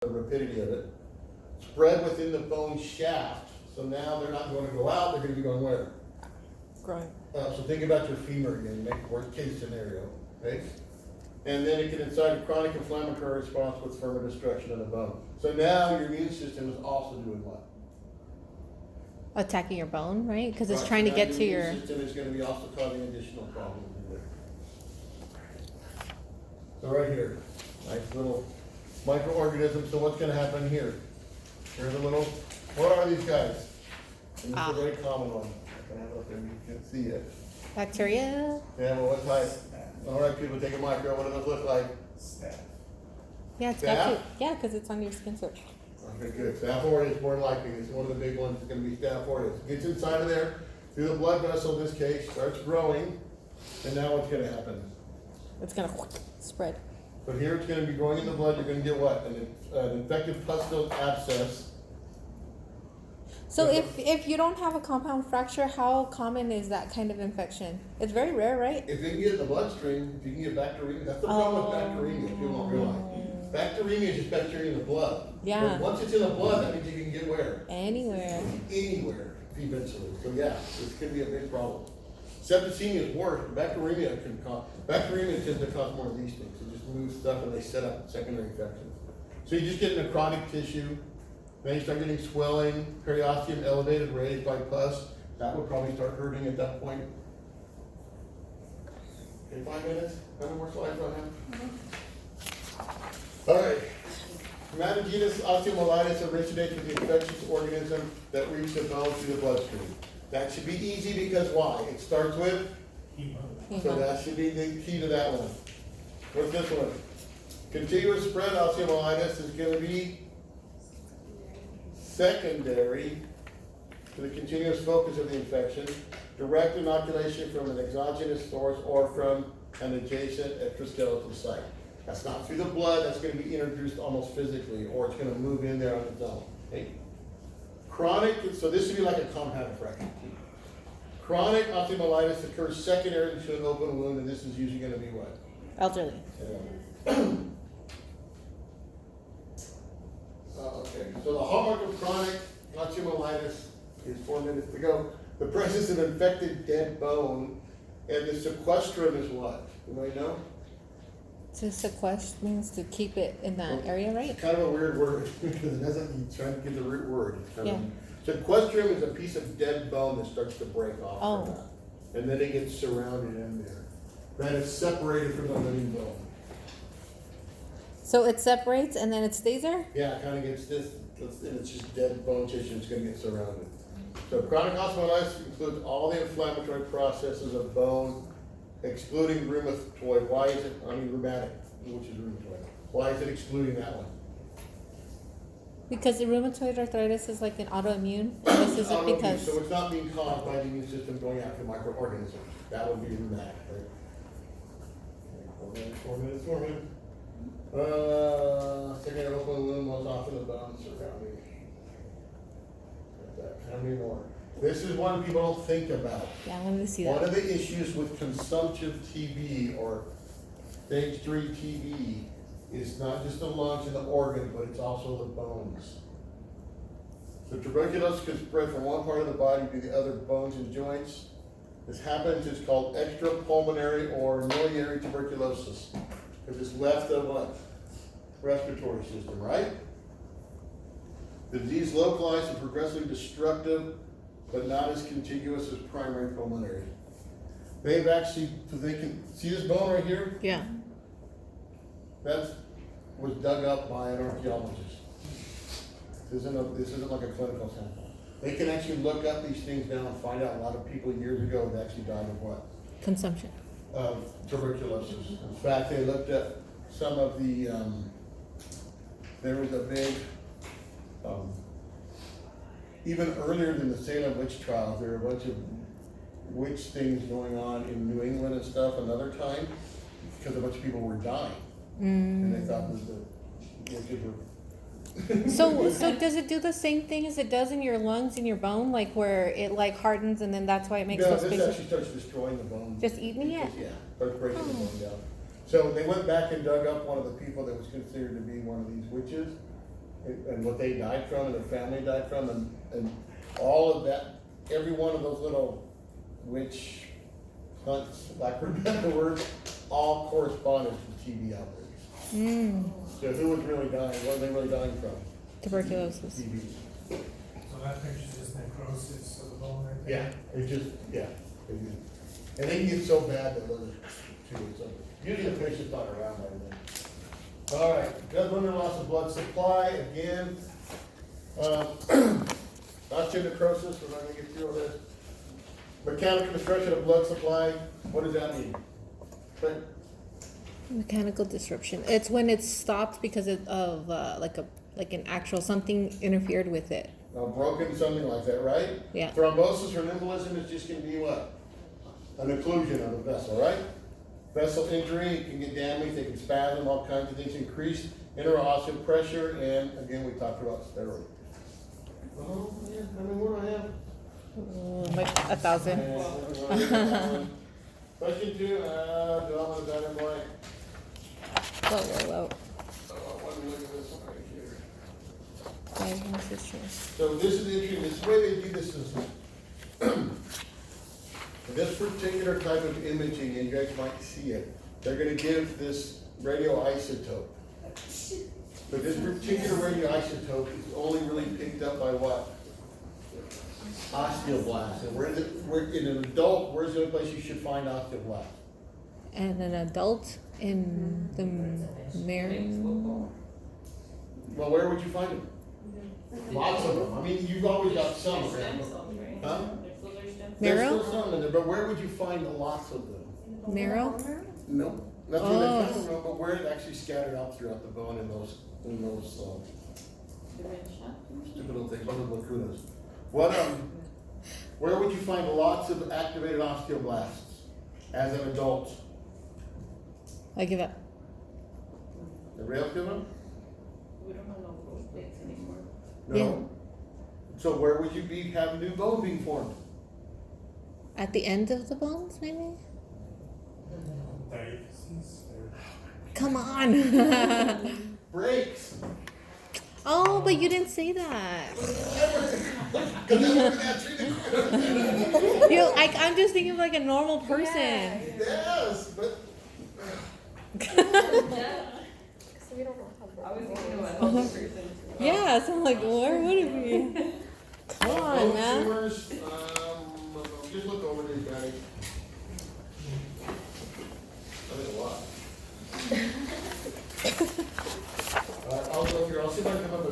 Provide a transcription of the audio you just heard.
the rapidity of it. Spread within the bone shaft. So now they're not going to go out, they're going to be going where? Growing. So think about your femur again, make worst case scenario, right? And then it can incite a chronic inflammatory response with further destruction of the bone. So now your immune system is also doing what? Attacking your bone, right? Because it's Right, trying so to now get to your. immune system is going to be also causing additional problems in there. So right here, nice little microorganism. So what's going to happen here? Here's a little, what are these guys? And this is a very common one. I can have it up there, you can see it. Bacteria? Yeah, well, what type? All right, people, take a micro. What does it look like? Yeah, it's Staph? got to. Yeah, because it's on your skin so. Okay, good. Staph aureus, more likely. It's one of the big ones. It's going to be Staph aureus. Gets inside of there, through the blood vessel in this case, starts growing, and now what's going to happen? It's going to spread. So here it's going to be growing in the blood. You're going to get what? An infected pustule abscess. So if you don't have a compound fracture, how common is that kind of infection? It's very rare, right? If you can get in the bloodstream, if you can get bacteremia, that's the problem with bacteremia, people don't realize. Bacteremia is just bacteria in the blood. Yeah. But once it's in the blood, that means you can get where? Anywhere. Anywhere, eventually. So yeah, this could be a big problem. Septicemia is worse, but bacteremia tends to cause more of these things. It just moves stuff and they set up secondary infections. So you just get necrotic tissue, then you start getting swelling, periosteum elevated, raised by pus. That would probably start hurting at that point. Okay, 5 minutes? How many more slides on that? All right. Hematogenous osteomyelitis originates with the infectious organism that reaches the bone through the bloodstream. That should be easy because why? It starts with? So that should be the key to that one. What's this one? Continuous spread osteomyelitis is going to be secondary to the continuous focus of the infection. Direct inoculation from an exogenous source or from an adjacent extraskeletal site. That's not through the blood, that's going to be introduced almost physically, or it's going to move in there on its own. Okay? Chronic, so this would be like a compound fracture. Chronic osteomyelitis occurs secondary to an open wound, and this is usually going to be what? Elderly. Okay, so the hallmark of chronic osteomyelitis is 4 minutes to go. The presence of infected dead bone, and the sequestrum is what? Anybody know? To sequester means to keep it in that area, right? It's kind of a weird word because it doesn't. You trying to get the root word. It's kind Yeah. of, sequestrum is a piece of dead bone that starts to break off from that, and then it gets surrounded in there. Then it's separated from the living bone. So it separates and then it stays there? Yeah, it kind of gets this, and it's just dead bone tissue. It's going to get surrounded. So chronic osteomyelitis includes all the inflammatory processes of bone, excluding rheumatoid. Why is it? I mean rheumatic, which is rheumatoid. Why is it excluding that one? Because the rheumatoid arthritis is like an autoimmune. And this is Autoimmune, because. so it's not being caused by the immune system going after microorganisms. That would be rheumatic, right? 4 minutes. Second open wound most often the bone surrounding. How many more? This is one people don't think about. Yeah, I wanted to see One that. of the issues with consumptive TB or stage 3 TB is not just the lungs and the organ, but it's also the bones. So tuberculosis can spread from one part of the body to the other bones and joints. This happens, it's called extrapulmonary or miliary tuberculosis, because it's left the what? Respiratory system, right? The disease localized and progressively destructive, but not as contiguous as primary pulmonary. They've actually, so they can, see this bone right here? Yeah. That was dug up by an archaeologist. This isn't like a clinical sample. They can actually look up these things now and find out a lot of people years ago that actually died of what? Consumption. Tuberculosis. In fact, they looked at some of the, there was a big, even earlier than the Salem witch trials, there were a bunch of witch things going on in New England and stuff another time because a bunch of people were dying. And they thought that the witches were. So does it do the same thing as it does in your lungs and your bone, like where it like hardens and then that's why it makes No, those this spaces? actually starts destroying the bone. Just eating it? Yeah, starts breaking the bone down. So they went back and dug up one of the people that was considered to be one of these witches, and what they died from and their family died from and all of that, every one of those little witch hunts, lack of a better word, all corresponded to TB outbreaks. Mm. So who was really dying? What were they really dying from? Tuberculosis. TB. So that picture's just necrosis of the bone right there? Yeah, it's just, yeah. And they get so bad that others too, so usually the patient's not around by then. All right, gut-limited loss of blood supply, again. Osteonecrosis, we're not gonna get through all this. Mechanical destruction of blood supply, what does that mean? But Mechanical disruption. It's when it's stopped because of like an actual something interfered with it. broken, something like that, right? Yeah. Thrombosis or embolism is just gonna be what? An occlusion of the vessel, right? Vessel injury can get damaged, they can spasm, all kinds of things, increased interosseous pressure, and again, we talked about steroids. Oh, yeah, I mean, what do I have? Like 1,000. Question 2, do I want to dive in blank? Whoa. Oh, I want to look at this one right here. Diagnosis choice. So this is interesting, this way they do this is, this particular type of imaging, and you guys might see it, they're gonna give this radioisotope. But this particular radioisotope is only really picked up by what? Osteoblasts. And we're in an adult, where's the only place you should find osteoblasts? And an adult in the marrow. Well, where would you find them? Lots of them. I mean, you've always got some around. Stem cells, right? Huh? Marrow? There's still some in there, but where would you find lots of them? Marrow? No, that's where they come from, but where it actually scattered out throughout the bone in those stupid little things, little lacunas. What, where would you find lots of activated osteoblasts as an adult? I give up. The rail give them? We don't have no growth plates anymore. No. So where would you have new bone being formed? At the end of the bones, maybe? Diatheses, Come on. Breaks. Oh, but you didn't say that. I'm just thinking of like a normal person. Yes, but. So we don't know how I was broken thinking it of a is. healthy person too. Yeah, so I'm like, where would it be? Come on, Bone man. tumors, just look over these guys. I think a lot. I'll go through, I'll see if I can come up with